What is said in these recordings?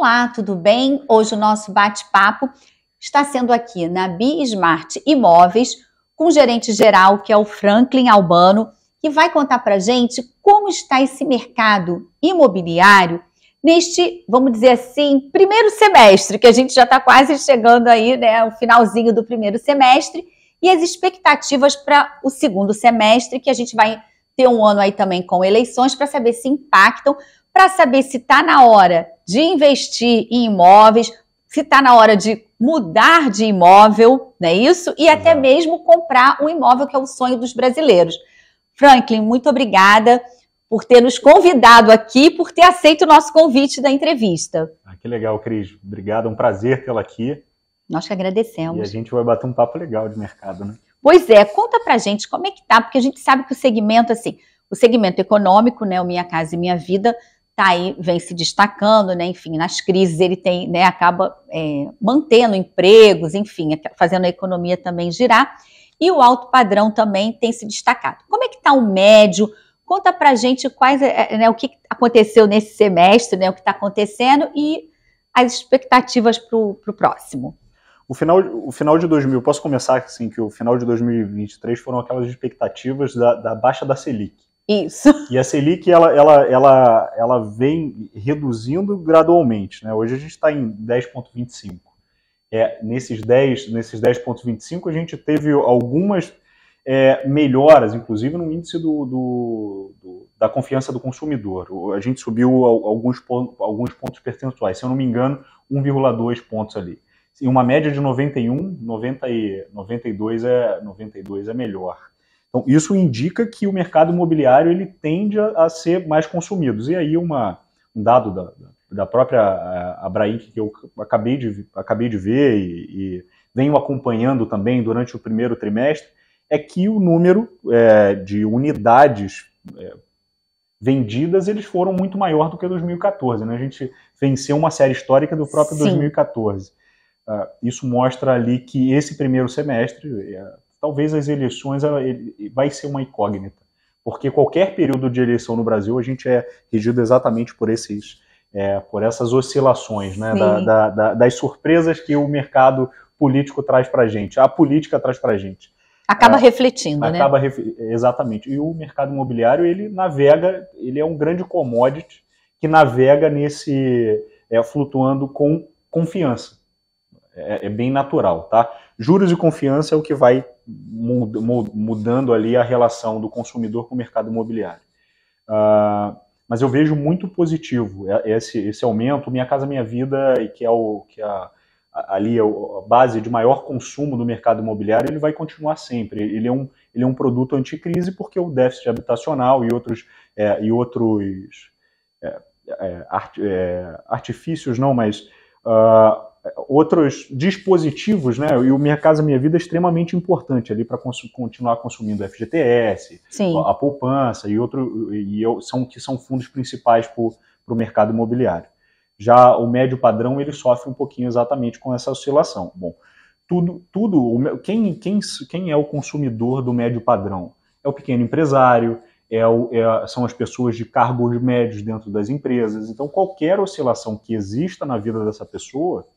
Olá, tudo bem? Hoje o nosso bate-papo está sendo aqui na BeSmart Imóveis, com o gerente geral, que é o Franklin Albano, que vai contar para a gente como está esse mercado imobiliário neste, vamos dizer assim, primeiro semestre, que a gente já está quase chegando aí, né, o finalzinho do primeiro semestre, e as expectativas para o segundo semestre, que a gente vai ter um ano aí também com eleições, para saber se impactam, para saber se está na hora de investir em imóveis, se está na hora de mudar de imóvel, não é isso? E até mesmo comprar um imóvel, que é o sonho dos brasileiros. Franklin, muito obrigada por ter nos convidado aqui, por ter aceito o nosso convite da entrevista. Que legal, Cris. Obrigado, é um prazer tê-la aqui. Nós que agradecemos. E a gente vai bater um papo legal de mercado, né? Pois é, conta pra gente como é que tá, porque a gente sabe que o segmento, assim, o segmento econômico, né, o Minha Casa e Minha Vida, tá aí, vem se destacando, né, enfim, nas crises ele tem, né, acaba mantendo empregos, enfim, fazendo a economia também girar, e o alto padrão também tem se destacado. Como é que tá o médio? Conta pra gente quais, né, o que aconteceu nesse semestre, né, o que está acontecendo e as expectativas para o próximo. O final de 2000, posso começar assim, que o final de 2023 foram aquelas expectativas da baixa da Selic. Isso. E a Selic, ela vem reduzindo gradualmente, né? Hoje a gente está em 10,25. Nesses 10,25 a gente teve algumas melhoras, inclusive no índice da confiança do consumidor. A gente subiu alguns pontos percentuais, se eu não me engano, 1,2 pontos ali. Em uma média de 91, 92 é melhor. Então, isso indica que o mercado imobiliário ele tende a ser mais consumido. E aí um dado da própria Abrainc, que eu acabei de ver e venho acompanhando também durante o primeiro trimestre, é que o número de unidades vendidas eles foram muito maior do que 2014. Né? A gente venceu uma série histórica do próprio 2014. Isso mostra ali que esse primeiro semestre, talvez as eleições, vai ser uma incógnita, porque qualquer período de eleição no Brasil a gente é regido exatamente por essas oscilações, né, das surpresas que o mercado político traz para a gente, a política traz para a gente. Acaba refletindo, né? Exatamente. E o mercado imobiliário, ele é um grande commodity que navega flutuando com confiança. É bem natural, tá? Juros e confiança é o que vai mudando ali a relação do consumidor com o mercado imobiliário. Mas eu vejo muito positivo esse aumento. Minha Casa Minha Vida, que é ali a base de maior consumo do mercado imobiliário, ele vai continuar sempre. Ele é um produto anticrise porque o déficit habitacional e outros artifícios, não, mas outros dispositivos, né? E o Minha Casa Minha Vida é extremamente importante ali para continuar consumindo o FGTS, a poupança que são fundos principais para o mercado imobiliário. Já o médio padrão ele sofre um pouquinho exatamente com essa oscilação. Bom, quem é o consumidor do médio padrão? É o pequeno empresário, são as pessoas de cargos médios dentro das empresas. Então, qualquer oscilação que exista na vida dessa pessoa,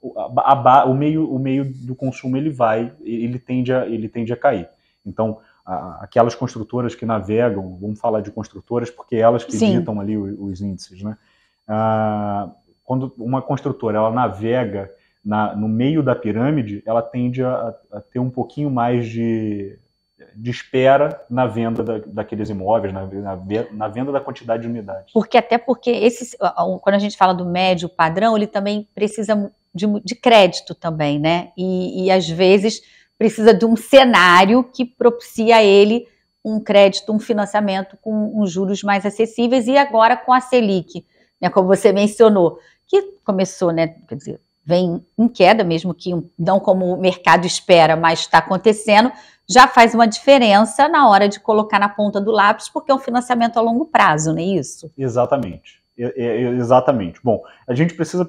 o meio do consumo ele tende a cair. Então, aquelas construtoras que navegam, vamos falar de construtoras porque elas que ditam ali os índices, né? Quando uma construtora ela navega no meio da pirâmide, ela tende a ter um pouquinho mais de espera na venda daqueles imóveis, na venda da quantidade de unidades. Porque quando a gente fala do médio padrão, ele também precisa de crédito também, né? E às vezes precisa de um cenário que propicia a ele um crédito, um financiamento com uns juros mais acessíveis. E agora com a Selic, né, como você mencionou, que começou, né, quer dizer, vem em queda, mesmo que não como o mercado espera, mas está acontecendo, já faz uma diferença na hora de colocar na ponta do lápis, porque é um financiamento a longo prazo, não é isso? Exatamente. Exatamente. Bom, a gente precisa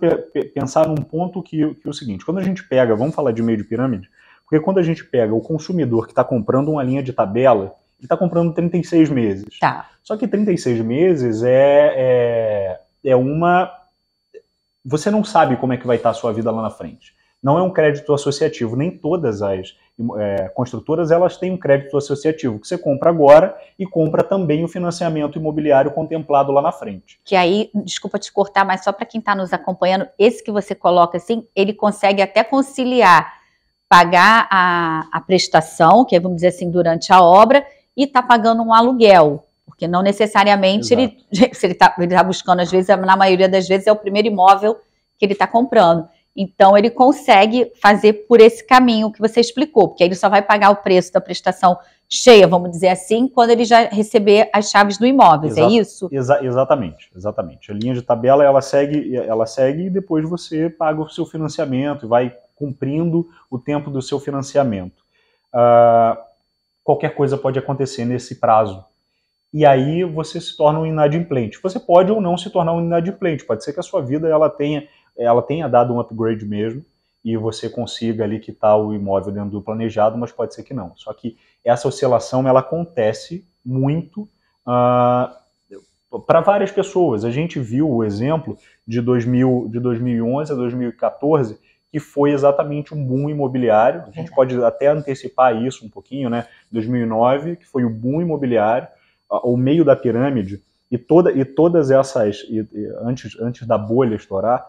pensar num ponto que é o seguinte, quando a gente pega, vamos falar de meio de pirâmide, porque quando a gente pega o consumidor que está comprando uma linha de tabela, ele está comprando 36 meses. Tá. Só que 36 meses é uma você não sabe como é que vai estar a sua vida lá na frente. Não é um crédito associativo, nem todas as construtoras elas têm um crédito associativo, que você compra agora e compra também o financiamento imobiliário contemplado lá na frente. Que aí, desculpa te cortar, mas só para quem está nos acompanhando, esse que você coloca assim, ele consegue até conciliar pagar a prestação, que é, vamos dizer assim, durante a obra, e está pagando um aluguel. Porque não necessariamente se ele tá buscando, às vezes, na maioria das vezes, é o primeiro imóvel que ele está comprando. Então, ele consegue fazer por esse caminho que você explicou, porque aí ele só vai pagar o preço da prestação cheia, vamos dizer assim, quando ele já receber as chaves do imóvel, é isso? Exatamente. A linha de tabela, ela segue e depois você paga o seu financiamento e vai cumprindo o tempo do seu financiamento. Qualquer coisa pode acontecer nesse prazo. E aí você se torna um inadimplente. Você pode ou não se tornar um inadimplente. Pode ser que a sua vida ela tenha dado um upgrade mesmo e você consiga ali quitar o imóvel dentro do planejado, mas pode ser que não. Só que essa oscilação ela acontece muito para várias pessoas. A gente viu o exemplo de 2011 a 2014, que foi exatamente um boom imobiliário. A gente pode até antecipar isso um pouquinho, né? 2009, que foi o boom imobiliário, o meio da pirâmide, e todas essas, antes da bolha estourar,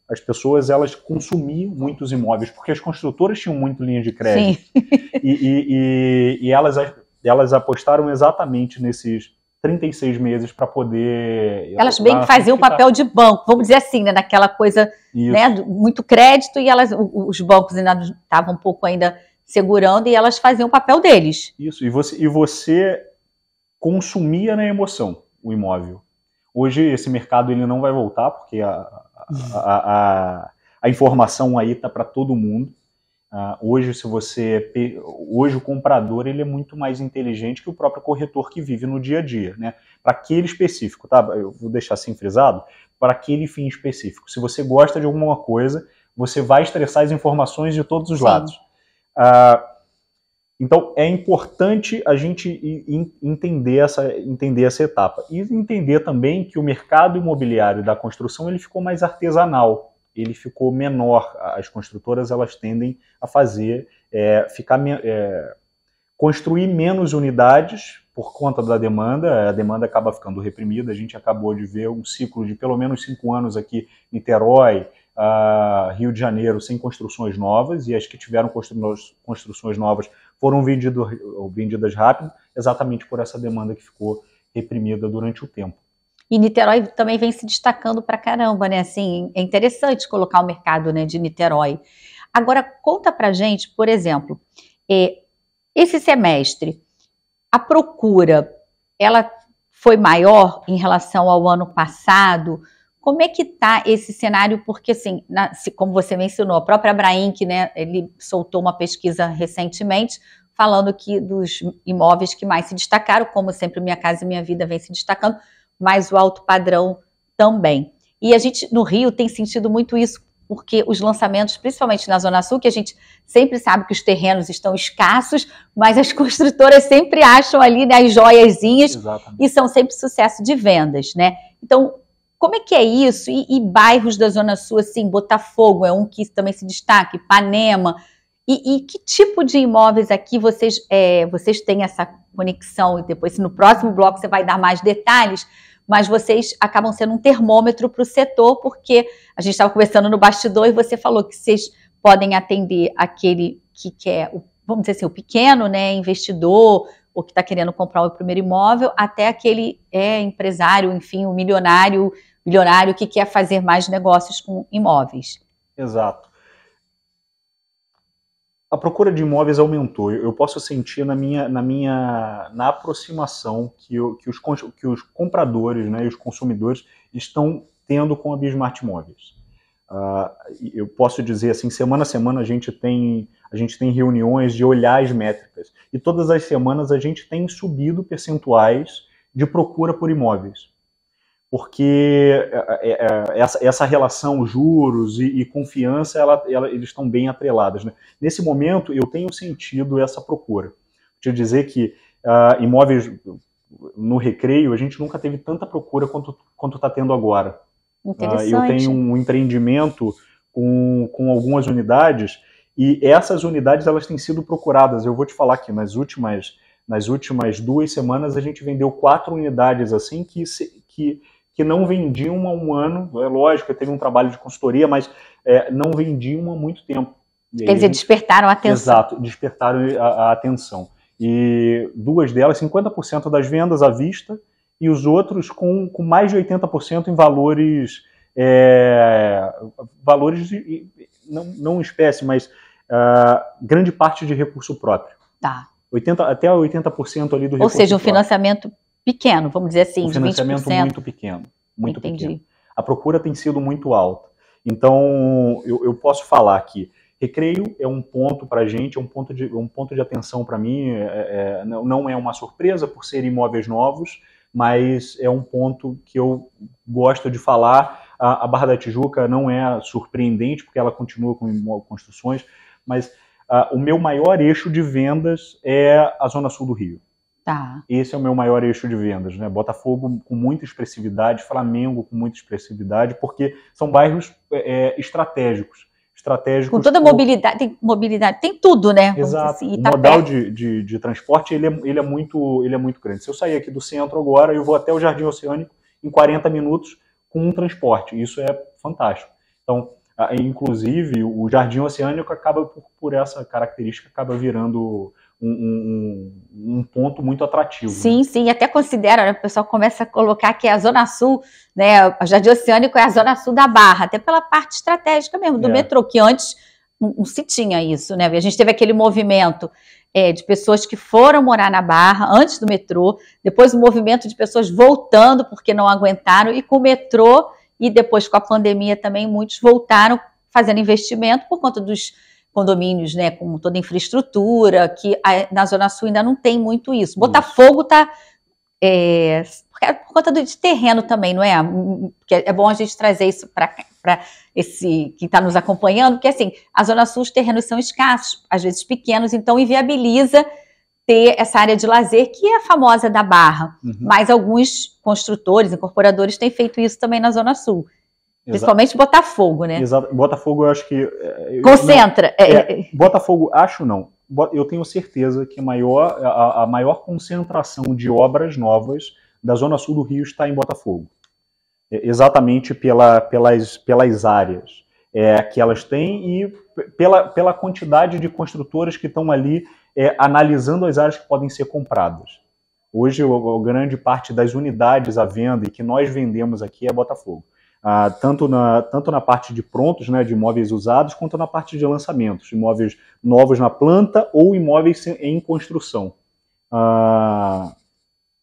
as pessoas elas consumiam muitos imóveis, porque as construtoras tinham muito linha de crédito. Sim. E elas apostaram exatamente nesses 36 meses para poder... Elas bem que faziam o papel de banco, vamos dizer assim, né, naquela coisa, né, muito crédito, e os bancos ainda estavam um pouco ainda segurando, e elas faziam o papel deles. Isso, e você consumia na emoção o imóvel. Hoje esse mercado ele não vai voltar, porque a informação aí está para todo mundo. Hoje o comprador ele é muito mais inteligente que o próprio corretor que vive no dia a dia, né? Para aquele específico, tá? Eu vou deixar assim frisado, para aquele fim específico. Se você gosta de alguma coisa, você vai estressar as informações de todos os lados. Então é importante a gente entender essa etapa e entender também que o mercado imobiliário da construção ele ficou mais artesanal. Ele ficou menor. As construtoras elas tendem a construir menos unidades por conta da demanda. A demanda acaba ficando reprimida. A gente acabou de ver um ciclo de pelo menos 5 anos aqui em Niterói, Rio de Janeiro, sem construções novas, e as que tiveram construções novas foram vendidas rápido, exatamente por essa demanda que ficou reprimida durante o tempo. E Niterói também vem se destacando pra caramba, né? Assim, é interessante colocar o mercado, né, de Niterói. Agora, conta pra gente, por exemplo, esse semestre, a procura, ela foi maior em relação ao ano passado? Como é que está esse cenário? Porque, assim, como você mencionou, a própria Abrainc, né, ele soltou uma pesquisa recentemente falando que dos imóveis que mais se destacaram, como sempre Minha Casa e Minha Vida vem se destacando, mas o alto padrão também. E a gente, no Rio, tem sentido muito isso, porque os lançamentos, principalmente na Zona Sul, que a gente sempre sabe que os terrenos estão escassos, mas as construtoras sempre acham ali, né, as joiazinhas. Exatamente. E são sempre sucesso de vendas, né? Então, como é que é isso? E bairros da Zona Sul, assim, Botafogo é um que também se destaca, Ipanema. E que tipo de imóveis aqui vocês têm essa conexão? E depois, no próximo bloco, você vai dar mais detalhes, mas vocês acabam sendo um termômetro para o setor, porque a gente estava conversando no bastidor e você falou que vocês podem atender aquele que quer, vamos dizer assim, o pequeno, né, investidor, ou que está querendo comprar o primeiro imóvel, até aquele empresário, enfim, o milionário que quer fazer mais negócios com imóveis. Exato. A procura de imóveis aumentou. Eu posso sentir na aproximação que os compradores, né, e os consumidores estão tendo com a Bismart Imóveis. Eu posso dizer assim, semana a semana a gente tem reuniões de olhar as métricas e todas as semanas a gente tem subido percentuais de procura por imóveis. Porque essa relação juros e confiança, eles estão bem atreladas, né? Nesse momento, eu tenho sentido essa procura. Deixa eu dizer que imóveis no Recreio, a gente nunca teve tanta procura quanto está tendo agora. Interessante. Eu tenho um empreendimento com algumas unidades, e essas unidades elas têm sido procuradas. Eu vou te falar aqui, nas últimas 2 semanas a gente vendeu 4 unidades assim que não vendiam há um ano. É lógico, teve um trabalho de consultoria, mas não vendiam há muito tempo. Quer dizer, despertaram a atenção. Exato, despertaram a atenção. E 2 delas, 50% das vendas à vista, e os outros com mais de 80% em valores, não em espécie, mas grande parte de recurso próprio. Tá. Até 80% ali do recurso. Ou seja, um próprio. Financiamento pequeno, vamos dizer assim, de 20%. Financiamento muito pequeno. Muito Entendi. pequeno. A procura tem sido muito alta. Então, eu posso falar que Recreio é um ponto para a gente, é um ponto de atenção para mim. Não é uma surpresa por ser imóveis novos, mas é um ponto que eu gosto de falar. A Barra da Tijuca não é surpreendente, porque ela continua com construções, mas o meu maior eixo de vendas é a Zona Sul do Rio. Tá. Esse é o meu maior eixo de vendas, né? Botafogo com muita expressividade, Flamengo com muita expressividade, porque são bairros estratégicos. Com toda mobilidade, tem tudo, né? Exato. Assim, o modal de transporte ele é muito grande. Se eu sair aqui do centro agora, eu vou até o Jardim Oceânico em 40 minutos com um transporte. Isso é fantástico. Então, inclusive, o Jardim Oceânico acaba, por essa característica, acaba virando um ponto muito atrativo. Sim, né? sim, até considera, né, o pessoal começa a colocar que a Zona Sul, né, o Jardim Oceânico é a Zona Sul da Barra, até pela parte estratégica mesmo do metrô, que antes não se tinha isso, né? A gente teve aquele movimento de pessoas que foram morar na Barra antes do metrô, depois o movimento de pessoas voltando porque não aguentaram, e com o metrô e depois com a pandemia também muitos voltaram fazendo investimento por conta dos condomínios, né, com toda a infraestrutura, que na Zona Sul ainda não tem muito isso. Botafogo está por conta de terreno também, não é? Porque é bom a gente trazer isso para esse que está nos acompanhando, porque assim, a Zona Sul, os terrenos são escassos, às vezes pequenos, então inviabiliza ter essa área de lazer, que é a famosa da Barra. Mas alguns construtores, incorporadores têm feito isso também na Zona Sul. Principalmente Botafogo, né? Exato. Botafogo, eu acho que... Concentra. Botafogo, acho não. Eu tenho certeza que a maior concentração de obras novas da Zona Sul do Rio está em Botafogo. Exatamente pelas áreas que elas têm e pela quantidade de construtoras que estão ali analisando as áreas que podem ser compradas. Hoje, a grande parte das unidades à venda e que nós vendemos aqui é Botafogo. Tanto na parte de prontos, né, de imóveis usados, quanto na parte de lançamentos, imóveis novos na planta ou imóveis em construção.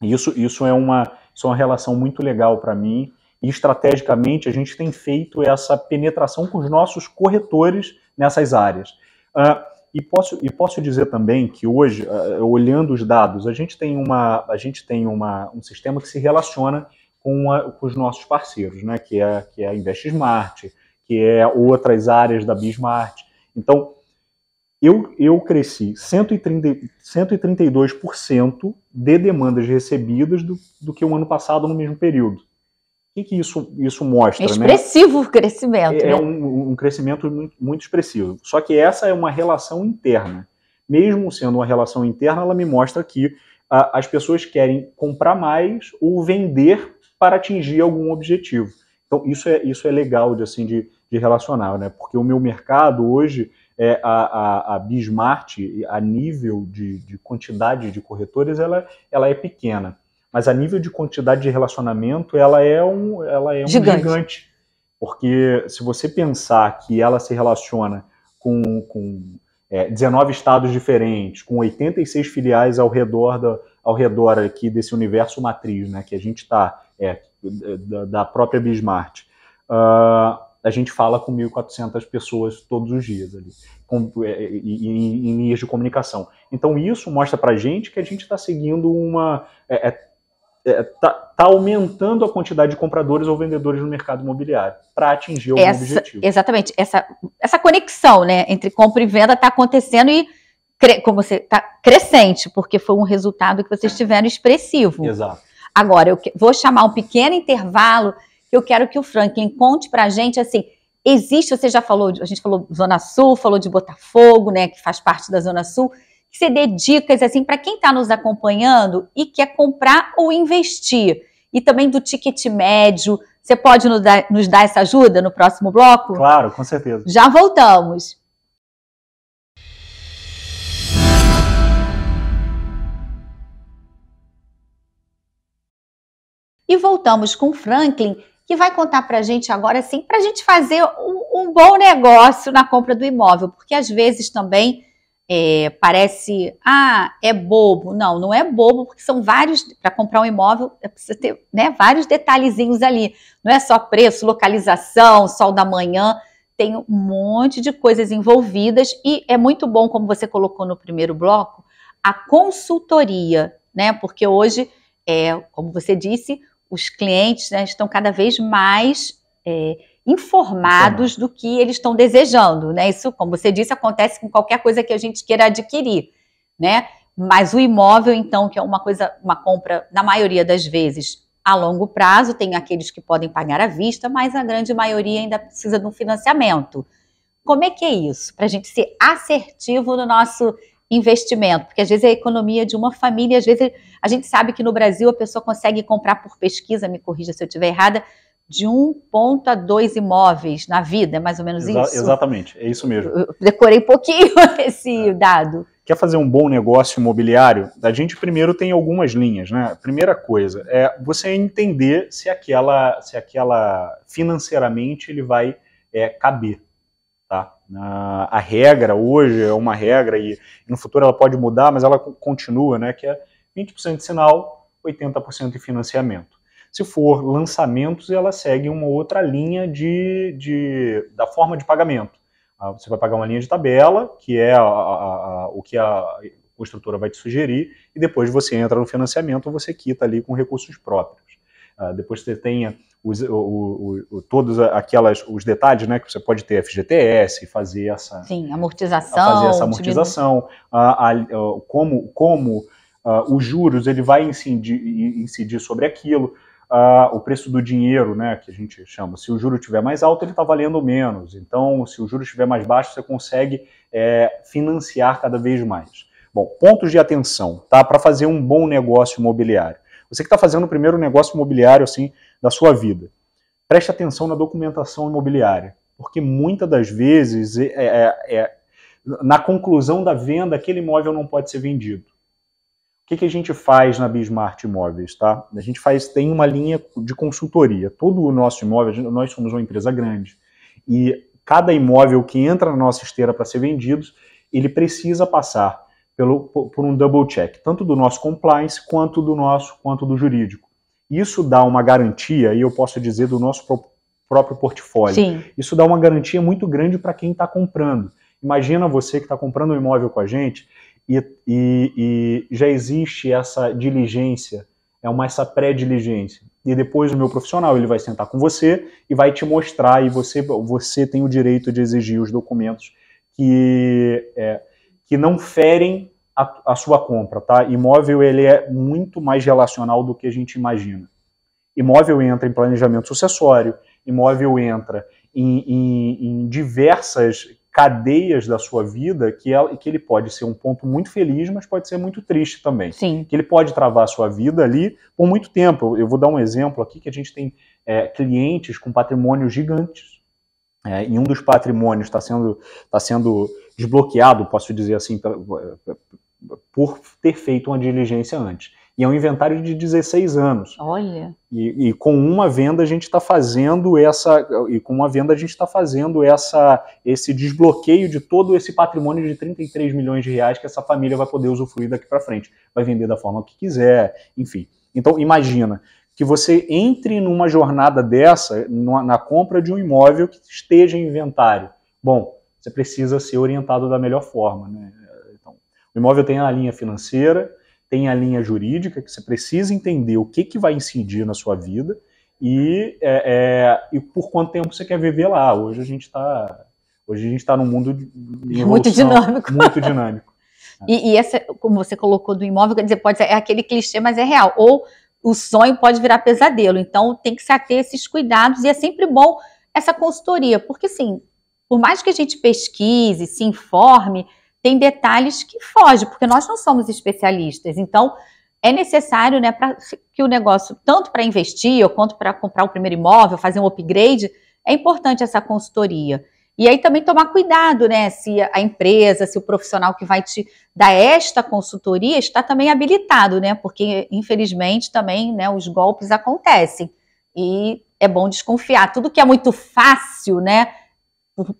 Isso é uma relação muito legal para mim, e estrategicamente a gente tem feito essa penetração com os nossos corretores nessas áreas. E posso dizer também que hoje, olhando os dados, a gente tem um sistema que se relaciona com os nossos parceiros, né? que é a InvestSmart, que é outras áreas da Bismart. Então, eu cresci 132% de demandas recebidas do que o ano passado no mesmo período. O que isso mostra? Expressivo, né? Crescimento. É um crescimento muito, muito expressivo. Só que essa é uma relação interna. Mesmo sendo uma relação interna, ela me mostra que as pessoas querem comprar mais ou vender para atingir algum objetivo. Então, isso é legal de relacionar, né? Porque o meu mercado hoje, a Bismart, a nível de quantidade de corretores, ela é pequena. Mas a nível de quantidade de relacionamento, ela é um gigante. Porque se você pensar que ela se relaciona com 19 estados diferentes, com 86 filiais ao redor aqui desse universo matriz, né, que a gente está, da própria Bismart, a gente fala com 1.400 pessoas todos os dias ali, em linhas de comunicação. Então isso mostra para a gente que a gente está seguindo tá aumentando a quantidade de compradores ou vendedores no mercado imobiliário para atingir algum objetivo. Exatamente. Essa conexão, né, entre compra e venda está acontecendo e como você está crescente, porque foi um resultado que vocês tiveram expressivo. Exato. Agora, eu vou chamar um pequeno intervalo Eu quero que o Franklin conte pra gente, assim, existe, você já falou, a gente falou Zona Sul, falou de Botafogo, né, que faz parte da Zona Sul, que você dê dicas, assim, para quem está nos acompanhando e quer comprar ou investir, e também do ticket médio. Você pode nos dar essa ajuda no próximo bloco? Claro, com certeza. Já voltamos. E voltamos com o Franklin, que vai contar para a gente agora, assim, para a gente fazer um bom negócio na compra do imóvel, porque às vezes também parece, é bobo. Não, não é bobo, porque são vários, para comprar um imóvel, precisa ter, né, vários detalhezinhos ali. Não é só preço, localização, sol da manhã, tem um monte de coisas envolvidas e é muito bom, como você colocou no primeiro bloco, a consultoria, né, porque hoje, como você disse, os clientes, né, estão cada vez mais informados do que eles estão desejando, né? Isso, como você disse, acontece com qualquer coisa que a gente queira adquirir, né? Mas o imóvel, então, que é uma compra, na maioria das vezes, a longo prazo, tem aqueles que podem pagar à vista, mas a grande maioria ainda precisa de um financiamento. Como é que é isso? Para a gente ser assertivo no nosso investimento, porque às vezes é a economia de uma família, às vezes a gente sabe que no Brasil a pessoa consegue comprar por pesquisa, me corrija se eu estiver errada, de 1 a 2 imóveis na vida, é mais ou menos isso? Exatamente, é isso mesmo. Eu decorei um pouquinho esse dado. Quer fazer um bom negócio imobiliário? A gente primeiro tem algumas linhas, né? Primeira coisa é você entender se aquela financeiramente ele vai caber. Tá? A regra hoje é uma regra e no futuro ela pode mudar, mas ela continua, né? Que é 20% de sinal, 80% de financiamento. Se for lançamentos, ela segue uma outra linha da forma de pagamento. Você vai pagar uma linha de tabela, que é o que a construtora vai te sugerir, e depois você entra no financiamento, você quita ali com recursos próprios. Depois você tenha todos os detalhes, né, que você pode ter FGTS, fazer essa amortização, como os juros ele vai incidir sobre aquilo, o preço do dinheiro, né, que a gente chama. Se o juro estiver mais alto, ele está valendo menos. Então, se o juro estiver mais baixo, você consegue financiar cada vez mais. Bom, pontos de atenção, tá, para fazer um bom negócio imobiliário. Você que está fazendo o primeiro negócio imobiliário assim, da sua vida, preste atenção na documentação imobiliária, porque muitas das vezes, na conclusão da venda, aquele imóvel não pode ser vendido. O que a gente faz na Bismart Imóveis? Tá? A gente tem uma linha de consultoria. Todo o nosso imóvel, nós somos uma empresa grande, e cada imóvel que entra na nossa esteira para ser vendido, ele precisa passar por um double check, tanto do nosso compliance quanto do jurídico. Isso dá uma garantia, e eu posso dizer do nosso próprio portfólio. Sim. Isso dá uma garantia muito grande para quem está comprando. Imagina você que está comprando um imóvel com a gente e já existe essa diligência, essa pré-diligência. E depois o meu profissional ele vai sentar com você e vai te mostrar, e você tem o direito de exigir os documentos que não ferem a sua compra, tá? Imóvel ele é muito mais relacional do que a gente imagina. Imóvel entra em planejamento sucessório, imóvel entra em diversas cadeias da sua vida que ele pode ser um ponto muito feliz, mas pode ser muito triste também. Sim. Que ele pode travar a sua vida ali por muito tempo. Eu vou dar um exemplo aqui, que a gente tem clientes com patrimônios gigantes. E um dos patrimônios está sendo desbloqueado, posso dizer assim, por ter feito uma diligência antes. E é um inventário de 16 anos. Olha. E com uma venda a gente está fazendo esse desbloqueio de todo esse patrimônio de 33 milhões de reais que essa família vai poder usufruir daqui para frente. Vai vender da forma que quiser, enfim. Então imagina que você entre numa jornada dessa, na compra de um imóvel que esteja em inventário. Bom, você precisa ser orientado da melhor forma, né? Então, o imóvel tem a linha financeira, tem a linha jurídica, que você precisa entender o que vai incidir na sua vida e por quanto tempo você quer viver lá. Hoje a gente está num mundo de muito dinâmico. Muito dinâmico. E essa, como você colocou do imóvel, quer dizer, pode ser aquele clichê, mas é real. Ou o sonho pode virar pesadelo. Então, tem que se ater a esses cuidados e é sempre bom essa consultoria, porque, assim, por mais que a gente pesquise, se informe, tem detalhes que fogem, porque nós não somos especialistas. Então, é necessário, né, para que o negócio, tanto para investir, ou quanto para comprar o primeiro imóvel, fazer um upgrade, é importante essa consultoria. E aí também tomar cuidado, né, se a empresa, se o profissional que vai te dar esta consultoria está também habilitado, né, porque infelizmente também, né, os golpes acontecem e é bom desconfiar. Tudo que é muito fácil, né,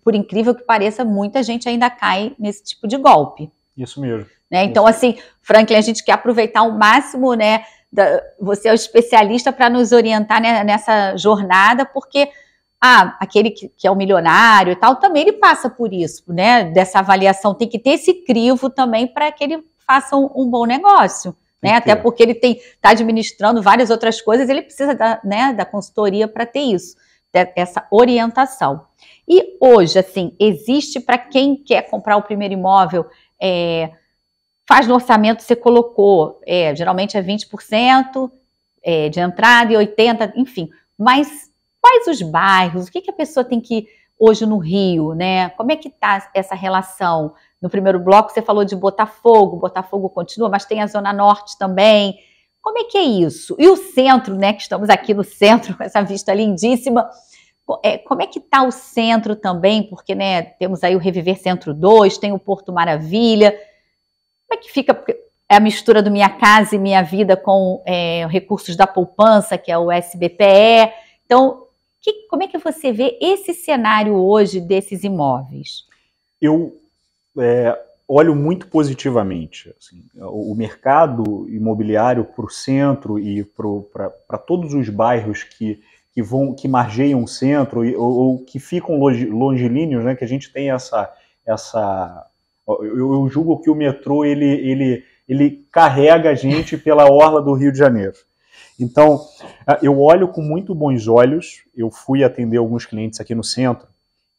por incrível que pareça, muita gente ainda cai nesse tipo de golpe. Isso mesmo. Né? Então, assim, Franklin, a gente quer aproveitar ao máximo, né, você é o especialista para nos orientar, né, nessa jornada, porque aquele que é o milionário e tal, também ele passa por isso, né? Dessa avaliação, tem que ter esse crivo também para que ele faça um bom negócio, né? Até porque ele está administrando várias outras coisas, ele precisa da consultoria para ter isso, essa orientação. E hoje, assim, existe para quem quer comprar o primeiro imóvel, faz no orçamento, você colocou, geralmente é 20% de entrada e 80%, enfim, mas quais os bairros? O que a pessoa tem que ir hoje no Rio, né? Como é que está essa relação? No primeiro bloco você falou de Botafogo continua, mas tem a Zona Norte também. Como é que é isso? E o centro, né? Que estamos aqui no centro, com essa vista lindíssima. Como é que está o centro também? Porque, né, temos aí o Reviver Centro 2, tem o Porto Maravilha. Como é que fica a mistura do Minha Casa e Minha Vida com recursos da poupança, que é o SBPE? Então, como é que você vê esse cenário hoje desses imóveis? Eu olho muito positivamente. Assim, o mercado imobiliário para o centro e para todos os bairros que margeiam o centro ou que ficam longilíneos, né, que a gente tem essa eu julgo que o metrô ele carrega a gente pela orla do Rio de Janeiro. Então, eu olho com muito bons olhos. Eu fui atender alguns clientes aqui no centro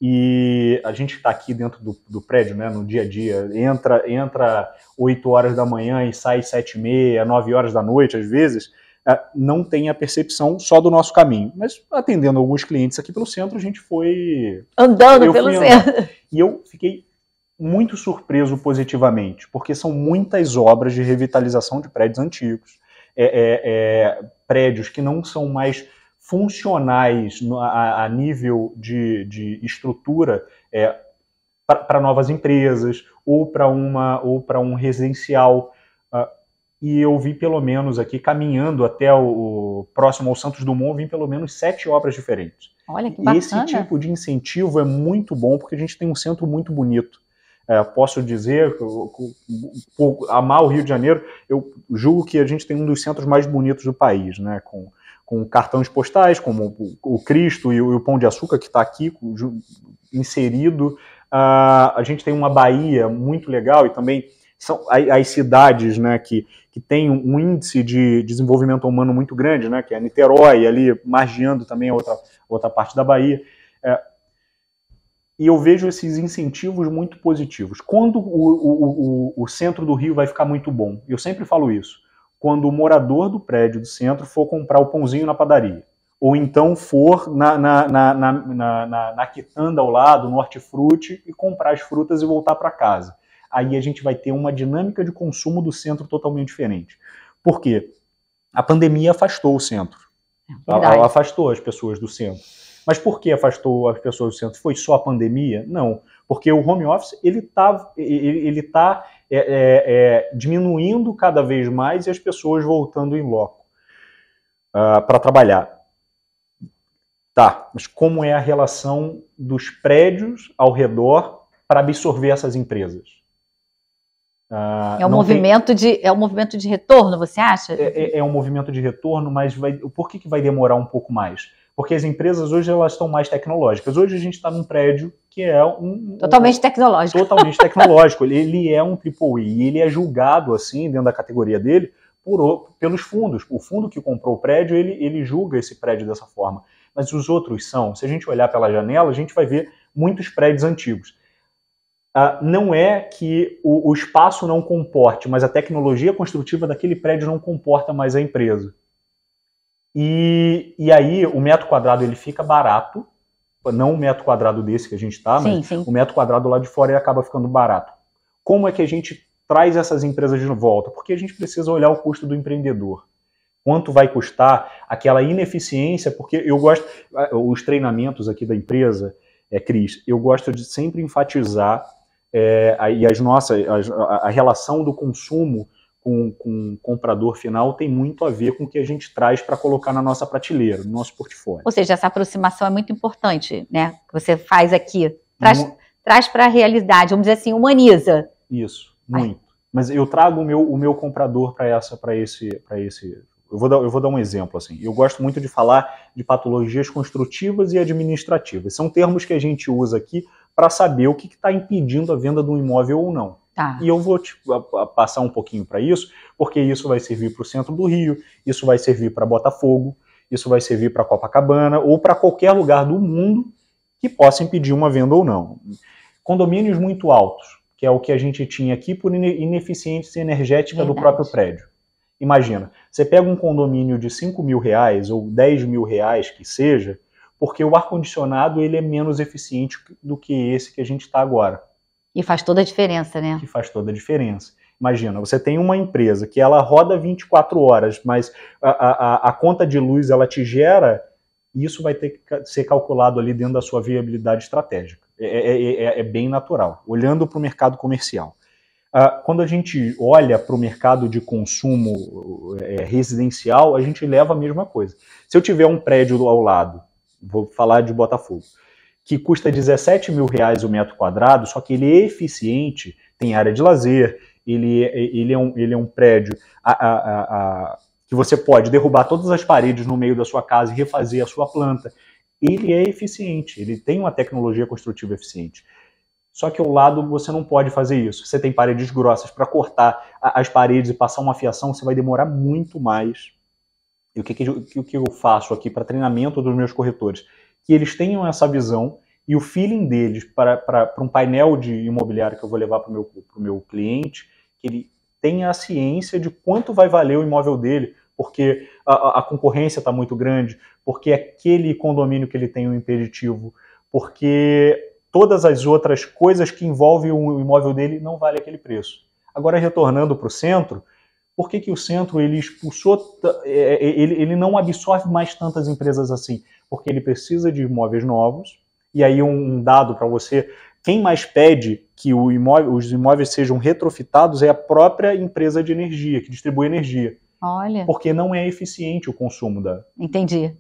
e a gente está aqui dentro do prédio, né, no dia a dia. Entra 8 horas da manhã e sai 7h30, 9 horas da noite, às vezes. Não tem a percepção só do nosso caminho. Mas atendendo alguns clientes aqui pelo centro, a gente foi andando pelo centro. E eu fiquei muito surpreso positivamente, porque são muitas obras de revitalização de prédios antigos. Prédios que não são mais funcionais a nível de estrutura para novas empresas ou para um residencial. E eu vi pelo menos aqui, caminhando até o próximo ao Santos Dumont, vi pelo menos 7 obras diferentes. Olha que bacana. Esse tipo de incentivo é muito bom, porque a gente tem um centro muito bonito. Posso dizer, por amar o Rio de Janeiro, eu julgo que a gente tem um dos centros mais bonitos do país, né? Com cartões postais, como o Cristo e o Pão de Açúcar, que está aqui inserido. A gente tem uma Bahia muito legal e também são as cidades, né, que tem um índice de desenvolvimento humano muito grande, né, que é Niterói, ali margeando também a outra parte da Bahia. E eu vejo esses incentivos muito positivos. Quando o centro do Rio vai ficar muito bom? Eu sempre falo isso. Quando o morador do prédio do centro for comprar o pãozinho na padaria. Ou então for na quitanda ao lado, no hortifruti, e comprar as frutas e voltar para casa. Aí a gente vai ter uma dinâmica de consumo do centro totalmente diferente. Por quê? A pandemia afastou o centro. Afastou as pessoas do centro. Mas por que afastou as pessoas do centro? Foi só a pandemia? Não. Porque o home office ele tá diminuindo cada vez mais e as pessoas voltando em loco para trabalhar. Tá, mas como é a relação dos prédios ao redor para absorver essas empresas? É um movimento de retorno, você acha? É um movimento de retorno, mas por que vai demorar um pouco mais? Porque as empresas hoje elas estão mais tecnológicas. Hoje a gente está num prédio que é totalmente tecnológico. Totalmente tecnológico. Ele é um AAA e ele é julgado assim, dentro da categoria dele, pelos fundos. O fundo que comprou o prédio, ele julga esse prédio dessa forma. Mas os outros são, se a gente olhar pela janela, a gente vai ver muitos prédios antigos. Não é que o espaço não comporte, mas a tecnologia construtiva daquele prédio não comporta mais a empresa. E aí o metro quadrado ele fica barato, não o metro quadrado desse que a gente está, mas sim. O metro quadrado lá de fora ele acaba ficando barato. Como é que a gente traz essas empresas de volta? Porque a gente precisa olhar o custo do empreendedor. Quanto vai custar aquela ineficiência, porque eu gosto, os treinamentos aqui da empresa, Cris, eu gosto de sempre enfatizar a relação do consumo com o comprador final tem muito a ver com o que a gente traz para colocar na nossa prateleira, no nosso portfólio. Ou seja, essa aproximação é muito importante, né? Que você faz aqui, traz para a realidade, vamos dizer assim, humaniza. Isso, muito. Mas eu trago o meu comprador para esse. Eu vou dar um exemplo assim. Eu gosto muito de falar de patologias construtivas e administrativas. São termos que a gente usa aqui para saber o que está impedindo a venda de um imóvel ou não. Tá. E eu vou passar um pouquinho para isso, porque isso vai servir para o centro do Rio, isso vai servir para Botafogo, isso vai servir para Copacabana ou para qualquer lugar do mundo que possa impedir uma venda ou não. Condomínios muito altos, que é o que a gente tinha aqui por ineficiência energética do próprio prédio. Imagina, você pega um condomínio de R$5.000 ou R$10.000 que seja, porque o ar-condicionado ele é menos eficiente do que esse que a gente está agora. E faz toda a diferença, né? Que faz toda a diferença. Imagina, você tem uma empresa que ela roda 24 horas, mas a conta de luz ela te gera, e isso vai ter que ser calculado ali dentro da sua viabilidade estratégica. É bem natural, olhando para o mercado comercial. Quando a gente olha para o mercado de consumo residencial, a gente leva a mesma coisa. Se eu tiver um prédio ao lado, vou falar de Botafogo, que custa R$17.000 o metro quadrado, só que ele é eficiente, tem área de lazer, ele é um prédio que você pode derrubar todas as paredes no meio da sua casa e refazer a sua planta. Ele é eficiente, ele tem uma tecnologia construtiva eficiente. Só que ao lado você não pode fazer isso. Você tem paredes grossas para cortar as paredes e passar uma fiação, você vai demorar muito mais. E o que eu faço aqui para treinamento dos meus corretores? Que eles tenham essa visão e o feeling deles para um painel de imobiliário que eu vou levar para o meu cliente, que ele tenha a ciência de quanto vai valer o imóvel dele, porque a concorrência está muito grande, porque aquele condomínio que ele tem um impeditivo, porque todas as outras coisas que envolvem o imóvel dele não vale aquele preço. Agora, retornando para o centro, por que o centro ele expulsou, ele não absorve mais tantas empresas assim? Porque ele precisa de imóveis novos, e aí um dado para você, quem mais pede que os imóveis sejam retrofitados é a própria empresa de energia, que distribui energia. Olha. Porque não é eficiente o consumo da... Entendi.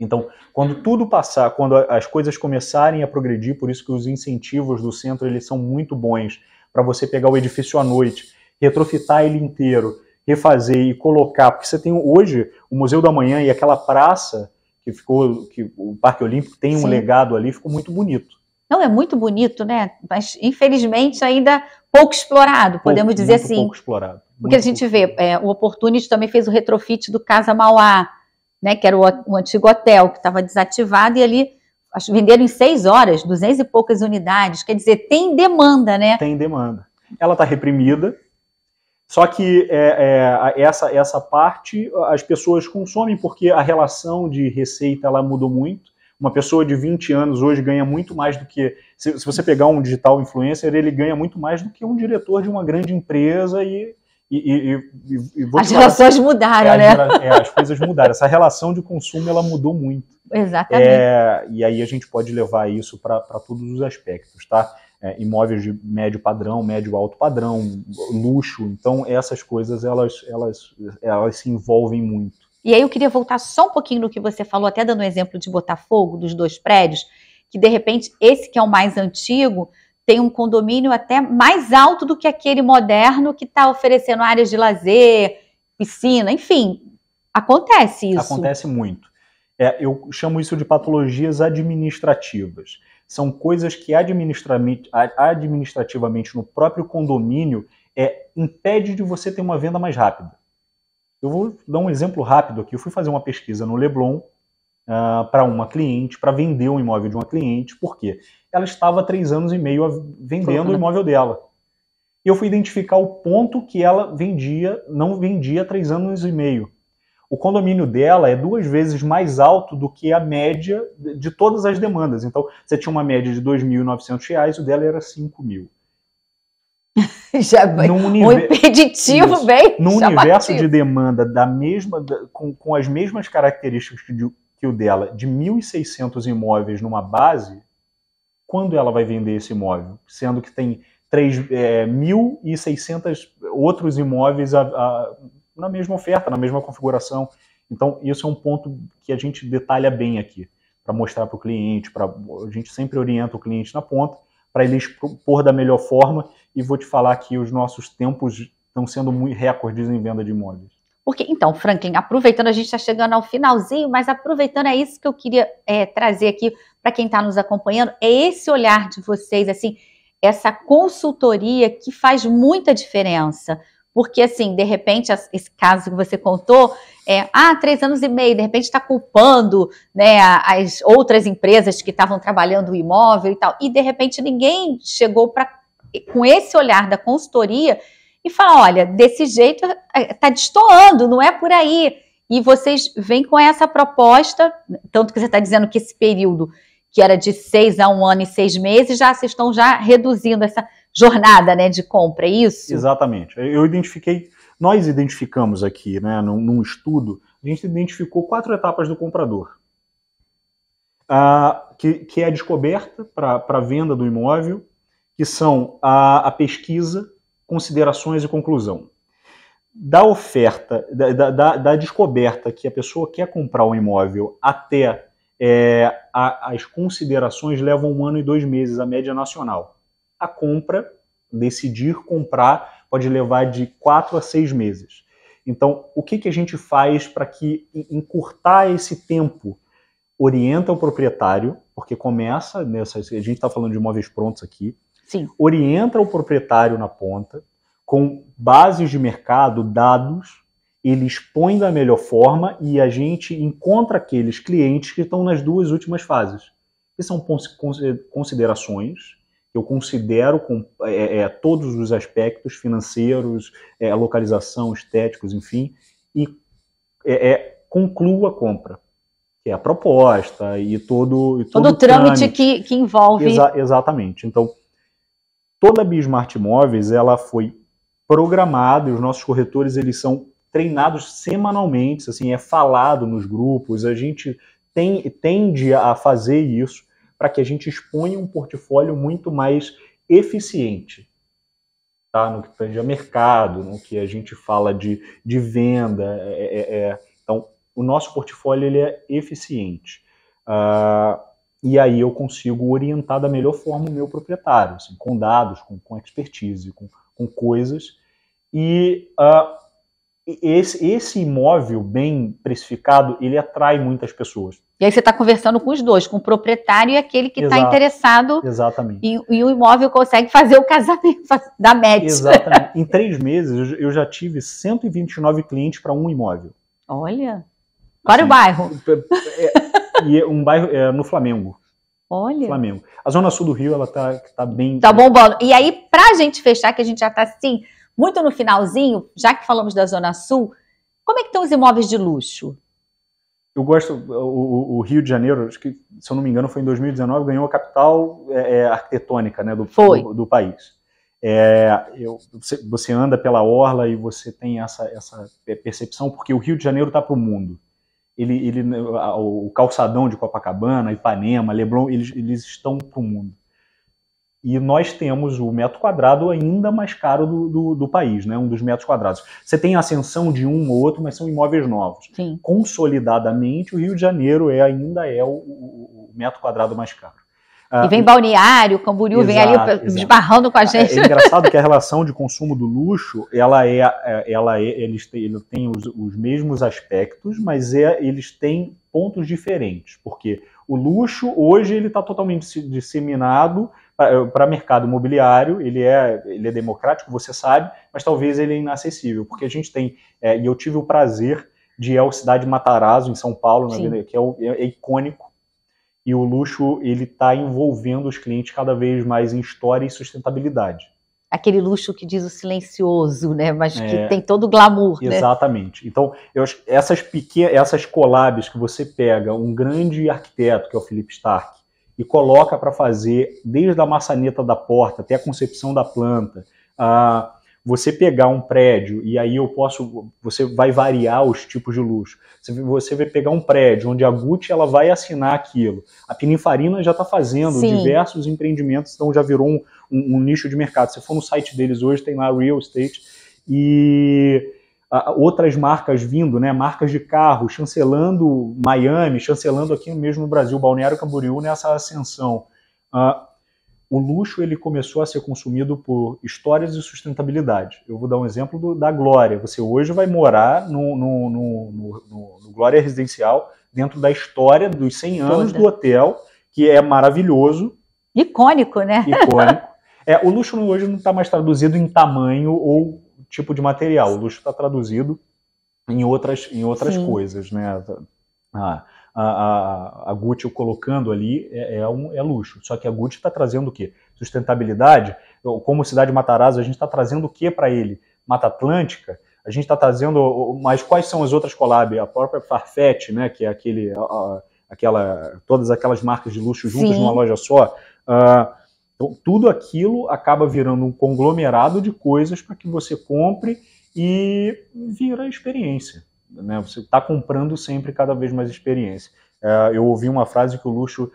Então, quando tudo passar, quando as coisas começarem a progredir, por isso que os incentivos do centro eles são muito bons, para você pegar o edifício à noite, retrofitar ele inteiro, refazer e colocar, porque você tem hoje o Museu da Manhã e aquela praça que o Parque Olímpico tem um legado ali, ficou muito bonito. Não, é muito bonito, né? Mas infelizmente ainda pouco explorado, podemos dizer assim. Pouco explorado. Porque a gente vê, o Opportunity também fez o retrofit do Casa Mauá, né, que era o antigo hotel, que estava desativado, e ali venderam em 6 horas, 200 e poucas unidades. Quer dizer, tem demanda, né? Tem demanda. Ela está reprimida, só que essa parte as pessoas consomem porque a relação de receita ela mudou muito. Uma pessoa de 20 anos hoje ganha muito mais do que... Se você pegar um digital influencer, ele ganha muito mais do que um diretor de uma grande empresa as relações mudaram, né? As coisas mudaram. Essa relação de consumo, ela mudou muito. Exatamente. E aí a gente pode levar isso para todos os aspectos, tá? Imóveis de médio padrão, médio alto padrão, luxo. Então, essas coisas, elas se envolvem muito. E aí eu queria voltar só um pouquinho no que você falou, até dando um exemplo de Botafogo, dos 2 prédios, que de repente esse que é o mais antigo tem um condomínio até mais alto do que aquele moderno que está oferecendo áreas de lazer, piscina, enfim, acontece isso. Acontece muito. Eu chamo isso de patologias administrativas. São coisas que administrativamente no próprio condomínio impede de você ter uma venda mais rápida. Eu vou dar um exemplo rápido aqui. Eu fui fazer uma pesquisa no Leblon para uma cliente, para vender um imóvel de uma cliente. Por quê? Ela estava há 3 anos e meio vendendo o imóvel dela. E eu fui identificar o ponto que ela não vendia há 3 anos e meio. o condomínio dela é 2 vezes mais alto do que a média de todas as demandas. Então, você tinha uma média de R$ 2.900, o dela era 5.000. Já um impeditivo isso, bem no chamativo. universo de demanda com as mesmas características que o dela, de 1.600 imóveis numa base, quando ela vai vender esse imóvel? Sendo que tem 1.600 outros imóveis na mesma oferta, na mesma configuração. Então, isso é um ponto que a gente detalha bem aqui, para mostrar para o cliente, a gente sempre orienta o cliente na ponta, para ele expor da melhor forma, e vou te falar que os nossos tempos estão sendo muito recordes em venda de imóveis. Porque, então, Franklin, aproveitando, a gente está chegando ao finalzinho, mas aproveitando, é isso que eu queria trazer aqui para quem está nos acompanhando, é esse olhar de vocês, assim, essa consultoria que faz muita diferença. Porque, assim, de repente, esse caso que você contou, 3 anos e meio, de repente está culpando, né, as outras empresas que estavam trabalhando o imóvel e tal, e de repente ninguém chegou com esse olhar da consultoria e fala, olha, desse jeito está destoando, não é por aí. E vocês vêm com essa proposta, tanto que você está dizendo que esse período, que era de 6 a 1 ano e 6 meses, vocês estão já reduzindo essa jornada, né, de compra, é isso? Exatamente. Nós identificamos aqui, né, num estudo, a gente identificou 4 etapas do comprador. Que é a descoberta para a venda do imóvel, que são a pesquisa, considerações e conclusão. Da oferta, da descoberta que a pessoa quer comprar um imóvel até as considerações levam 1 ano e 2 meses, a média nacional. A compra, decidir comprar, pode levar de 4 a 6 meses. Então, o que a gente faz para encurtar esse tempo? Orienta o proprietário, porque começa, a gente está falando de imóveis prontos aqui, sim, orienta o proprietário na ponta, com bases de mercado, dados, ele expõe da melhor forma e a gente encontra aqueles clientes que estão nas 2 últimas fases, que são considerações. Eu considero todos os aspectos financeiros, localização, estéticos, enfim, e concluo a compra, que é a proposta e todo o trâmite que envolve. Exatamente. Então, toda a Bismart Imóveis, ela foi programada, e os nossos corretores, eles são treinados semanalmente, assim, é falado nos grupos, a gente tende a fazer isso, para que a gente exponha um portfólio muito mais eficiente, tá? No que tange a mercado, no que a gente fala de venda. Então, o nosso portfólio ele é eficiente. E aí eu consigo orientar da melhor forma o meu proprietário, assim, com dados, com expertise, com coisas. E esse imóvel bem precificado, ele atrai muitas pessoas. E aí você está conversando com os dois, com o proprietário e aquele que está interessado. Exatamente. E o imóvel consegue fazer o casamento da match. Exatamente. Em 3 meses, eu já tive 129 clientes para um imóvel. Olha. Qual é o bairro? Um bairro no Flamengo. Olha. Flamengo. A Zona Sul do Rio, ela tá bem... Tá bombando. E aí, pra gente fechar, que a gente já tá assim, muito no finalzinho, já que falamos da Zona Sul, como é que estão os imóveis de luxo? Eu gosto, o Rio de Janeiro, acho que, se eu não me engano, foi em 2019, ganhou a capital arquitetônica, né, do país. Você anda pela orla e você tem essa percepção, porque o Rio de Janeiro está para o mundo. O calçadão de Copacabana, Ipanema, Leblon, eles estão para o mundo. E nós temos o metro quadrado ainda mais caro do país, né? Um dos metros quadrados. Você tem a ascensão de um ou outro, mas são imóveis novos. Sim. Consolidadamente, o Rio de Janeiro ainda é o metro quadrado mais caro. E vem Balneário, Camboriú, vem ali esbarrando com a gente. É engraçado que a relação de consumo do luxo, eles têm os mesmos aspectos, mas eles têm pontos diferentes, porque o luxo hoje ele está totalmente disseminado para mercado imobiliário, ele é democrático, você sabe, mas talvez ele é inacessível, porque a gente tem, e eu tive o prazer de ir ao Cidade Matarazzo, em São Paulo, que é icônico, e o luxo ele está envolvendo os clientes cada vez mais em história e sustentabilidade. aquele luxo que diz o silencioso, né? Mas que tem todo o glamour, né? Exatamente. Então, eu acho que essas collabs que você pega um grande arquiteto, que é o Philippe Starck, e coloca para fazer desde a maçaneta da porta até a concepção da planta, você pegar um prédio, e aí você vai variar os tipos de luxo. Você vai pegar um prédio onde a Gucci ela vai assinar aquilo. A Pininfarina já está fazendo diversos empreendimentos, então já virou um nicho de mercado. Se for no site deles hoje, tem lá Real Estate, e outras marcas vindo, né, marcas de carro, chancelando Miami, chancelando aqui mesmo no Brasil, Balneário Camboriú, nessa ascensão. O luxo ele começou a ser consumido por histórias de sustentabilidade. Eu vou dar um exemplo da Glória. Você hoje vai morar no Glória Residencial, dentro da história dos 100 anos do hotel, que é maravilhoso. Icônico, né? Icônico. O luxo hoje não está mais traduzido em tamanho ou tipo de material. O luxo está traduzido em outras coisas, né? A Gucci colocando ali é luxo. Só que a Gucci está trazendo o quê? Sustentabilidade. Como Cidade Matarazzo, a gente está trazendo o quê para ele? Mata Atlântica. A gente está trazendo... Mas quais são as outras collabs? A própria Farfetch, né? Que é todas aquelas marcas de luxo juntas numa loja só. Então, tudo aquilo acaba virando um conglomerado de coisas para que você compre e vira experiência. Né? Você está comprando sempre cada vez mais experiência. Eu ouvi uma frase que o luxo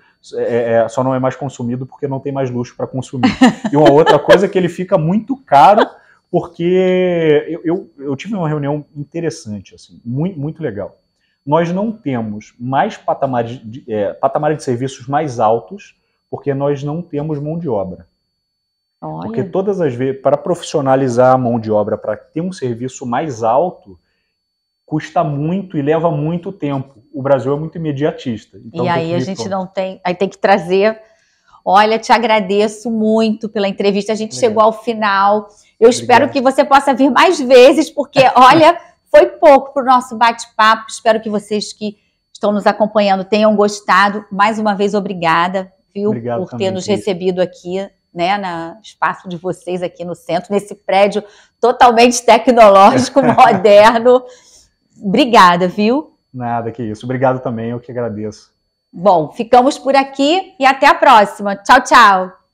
só não é mais consumido porque não tem mais luxo para consumir. E uma outra coisa é que ele fica muito caro, porque eu tive uma reunião interessante, assim, muito, muito legal. Nós não temos mais patamares de serviços mais altos porque nós não temos mão de obra. Olha. Porque todas as vezes, para profissionalizar a mão de obra, para ter um serviço mais alto, custa muito e leva muito tempo. O Brasil é muito imediatista. Então e aí a gente não tem... Aí tem que trazer... Olha, te agradeço muito pela entrevista. A gente chegou ao final. Eu espero que você possa vir mais vezes, porque, olha, foi pouco para o nosso bate-papo. Espero que vocês que estão nos acompanhando tenham gostado. Mais uma vez, obrigada, viu, por ter nos recebido aqui, né, no espaço de vocês aqui no centro, nesse prédio totalmente tecnológico, moderno. Obrigada, viu? Nada, que isso. Obrigado também, eu que agradeço. Bom, ficamos por aqui e até a próxima. Tchau, tchau.